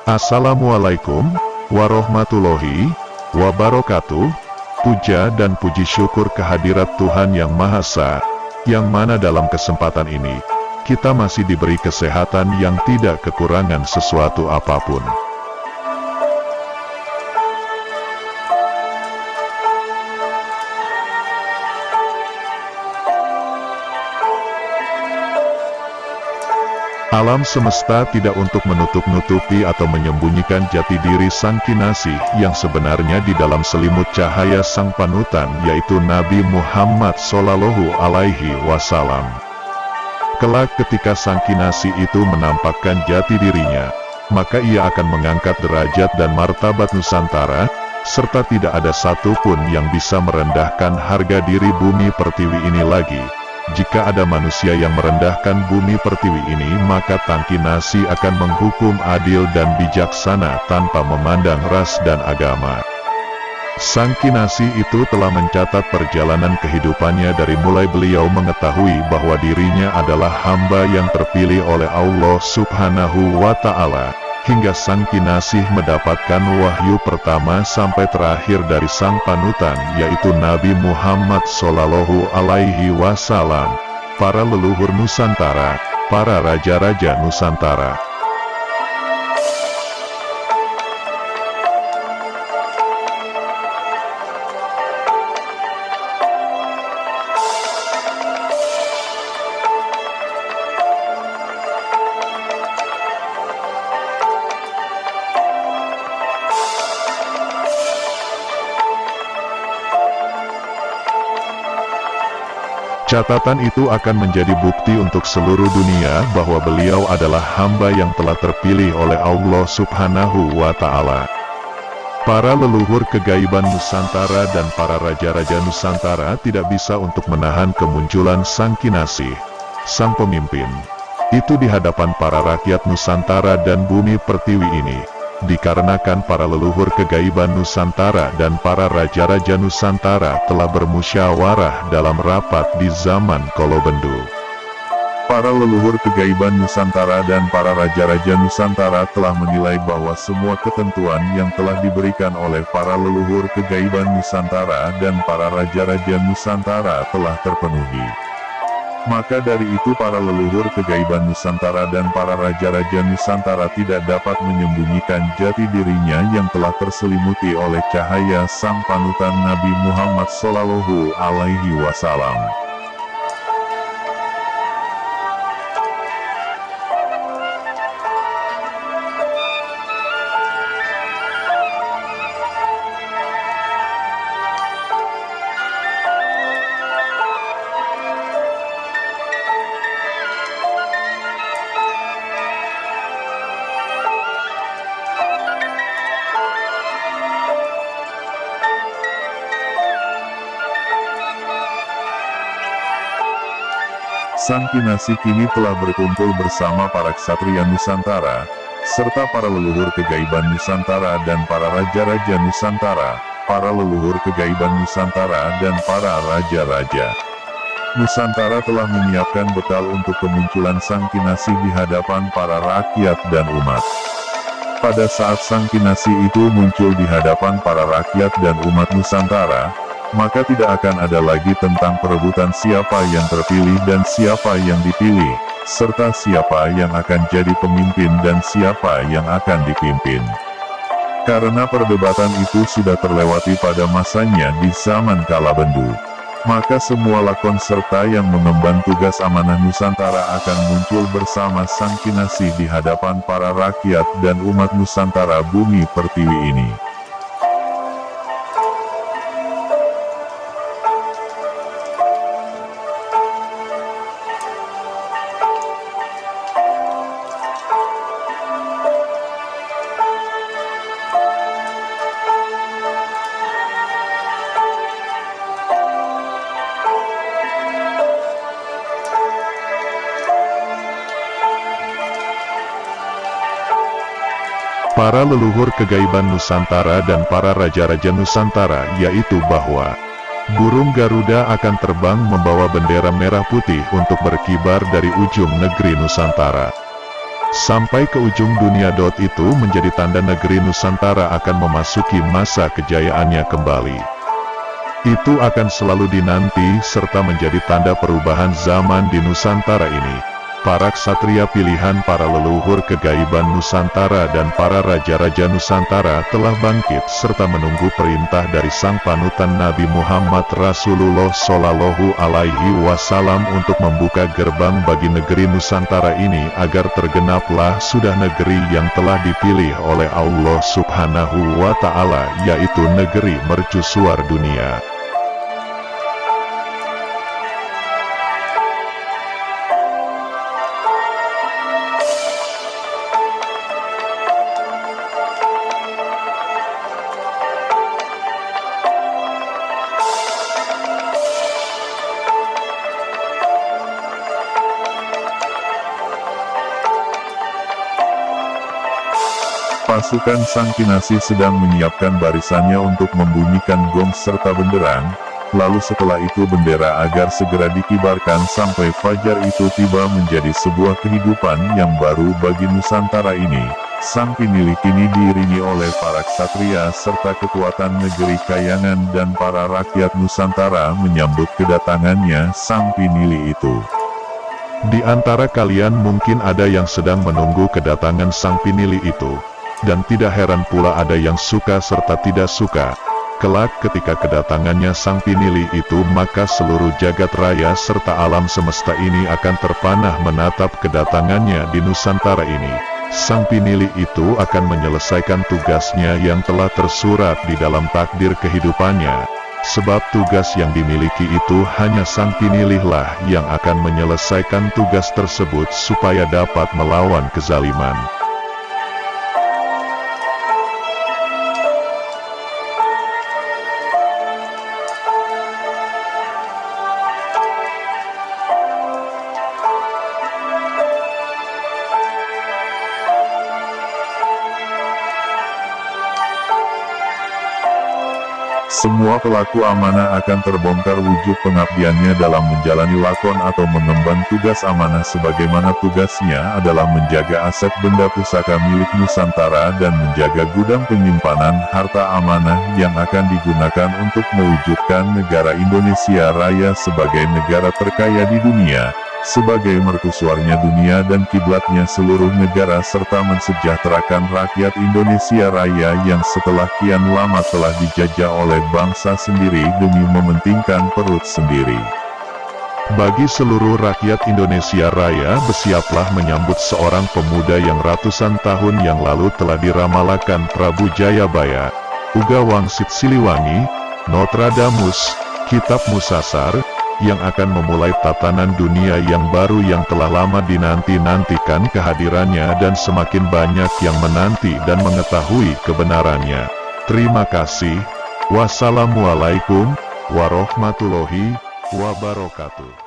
Assalamualaikum warahmatullahi wabarakatuh. Puja dan puji syukur kehadirat Tuhan Yang Maha Esa, yang mana dalam kesempatan ini, kita masih diberi kesehatan yang tidak kekurangan sesuatu apapun. Alam semesta tidak untuk menutup-nutupi atau menyembunyikan jati diri Sang Kinasih yang sebenarnya di dalam selimut cahaya Sang Panutan, yaitu Nabi Muhammad Shallallahu Alaihi Wasallam. Kelak ketika Sang Kinasih itu menampakkan jati dirinya, maka ia akan mengangkat derajat dan martabat Nusantara, serta tidak ada satupun yang bisa merendahkan harga diri bumi pertiwi ini lagi. Jika ada manusia yang merendahkan bumi pertiwi ini, maka Sang Kinasih akan menghukum adil dan bijaksana tanpa memandang ras dan agama. Sang Kinasih itu telah mencatat perjalanan kehidupannya dari mulai beliau mengetahui bahwa dirinya adalah hamba yang terpilih oleh Allah Subhanahu wa Ta'ala, hingga Sang Kinasih mendapatkan wahyu pertama sampai terakhir dari Sang Panutan, yaitu Nabi Muhammad Shallallahu Alaihi Wasallam, para leluhur Nusantara, para raja-raja Nusantara. Catatan itu akan menjadi bukti untuk seluruh dunia bahwa beliau adalah hamba yang telah terpilih oleh Allah Subhanahu wa Ta'ala. Para leluhur kegaiban Nusantara dan para raja-raja Nusantara tidak bisa untuk menahan kemunculan Sang Kinasih, sang pemimpin, itu di hadapan para rakyat Nusantara dan bumi pertiwi ini. Dikarenakan para leluhur kegaiban Nusantara dan para raja-raja Nusantara telah bermusyawarah dalam rapat di zaman Kolobendu. Para leluhur kegaiban Nusantara dan para raja-raja Nusantara telah menilai bahwa semua ketentuan yang telah diberikan oleh para leluhur kegaiban Nusantara dan para raja-raja Nusantara telah terpenuhi. Maka dari itu para leluhur kegaiban Nusantara dan para raja-raja Nusantara tidak dapat menyembunyikan jati dirinya yang telah terselimuti oleh cahaya Sang Panutan Nabi Muhammad Shallallahu Alaihi Wasallam. Sang Kinasih kini telah berkumpul bersama para ksatria Nusantara, serta para leluhur kegaiban Nusantara dan para raja-raja Nusantara, para leluhur kegaiban Nusantara dan para raja-raja Nusantara telah menyiapkan bekal untuk kemunculan Sang Kinasih di hadapan para rakyat dan umat. Pada saat Sang Kinasih itu muncul di hadapan para rakyat dan umat Nusantara, maka tidak akan ada lagi tentang perebutan siapa yang terpilih dan siapa yang dipilih, serta siapa yang akan jadi pemimpin dan siapa yang akan dipimpin. Karena perdebatan itu sudah terlewati pada masanya di zaman Kalabendu, maka semua lakon serta yang mengemban tugas amanah Nusantara akan muncul bersama Sang Kinasih di hadapan para rakyat dan umat Nusantara bumi pertiwi ini. para leluhur kegaiban Nusantara dan para raja-raja Nusantara, yaitu bahwa burung Garuda akan terbang membawa bendera merah putih untuk berkibar dari ujung negeri Nusantara. sampai ke ujung dunia. Itu menjadi tanda negeri Nusantara akan memasuki masa kejayaannya kembali. Itu akan selalu dinanti serta menjadi tanda perubahan zaman di Nusantara ini. Para ksatria pilihan, para leluhur kegaiban Nusantara dan para raja-raja Nusantara telah bangkit serta menunggu perintah dari sang panutan Nabi Muhammad Rasulullah Shallallahu Alaihi Wasallam untuk membuka gerbang bagi negeri Nusantara ini agar tergenaplah sudah negeri yang telah dipilih oleh Allah Subhanahu wa Ta'ala, yaitu negeri mercusuar dunia. Pasukan Sang Kinasih sedang menyiapkan barisannya untuk membunyikan gong serta benderang, lalu setelah itu bendera agar segera dikibarkan sampai fajar itu tiba menjadi sebuah kehidupan yang baru bagi Nusantara ini. Sang Pinili kini diiringi oleh para ksatria serta kekuatan negeri Kayangan dan para rakyat Nusantara menyambut kedatangannya Sang Pinili itu. Di antara kalian mungkin ada yang sedang menunggu kedatangan Sang Pinili itu. Dan tidak heran pula ada yang suka serta tidak suka. Kelak ketika kedatangannya Sang Pinili itu, maka seluruh jagat raya serta alam semesta ini akan terpanah menatap kedatangannya di Nusantara ini. Sang Pinili itu akan menyelesaikan tugasnya yang telah tersurat di dalam takdir kehidupannya. Sebab tugas yang dimiliki itu hanya Sang Pinili lah yang akan menyelesaikan tugas tersebut supaya dapat melawan kezaliman. Semua pelaku amanah akan terbongkar wujud pengabdiannya dalam menjalani lakon atau mengemban tugas amanah, sebagaimana tugasnya adalah menjaga aset benda pusaka milik Nusantara dan menjaga gudang penyimpanan harta amanah yang akan digunakan untuk mewujudkan negara Indonesia Raya sebagai negara terkaya di dunia, sebagai mercusuarnya dunia dan kiblatnya seluruh negara, serta mensejahterakan rakyat Indonesia Raya yang setelah kian lama telah dijajah oleh bangsa sendiri demi mementingkan perut sendiri. Bagi seluruh rakyat Indonesia Raya, bersiaplah menyambut seorang pemuda yang ratusan tahun yang lalu telah diramalakan Prabu Jayabaya, Uga Wangsit Siliwangi, Nostradamus, Kitab Musasar, yang akan memulai tatanan dunia yang baru yang telah lama dinanti-nantikan kehadirannya dan semakin banyak yang menanti dan mengetahui kebenarannya. Terima kasih. Wassalamualaikum warahmatullahi wabarakatuh.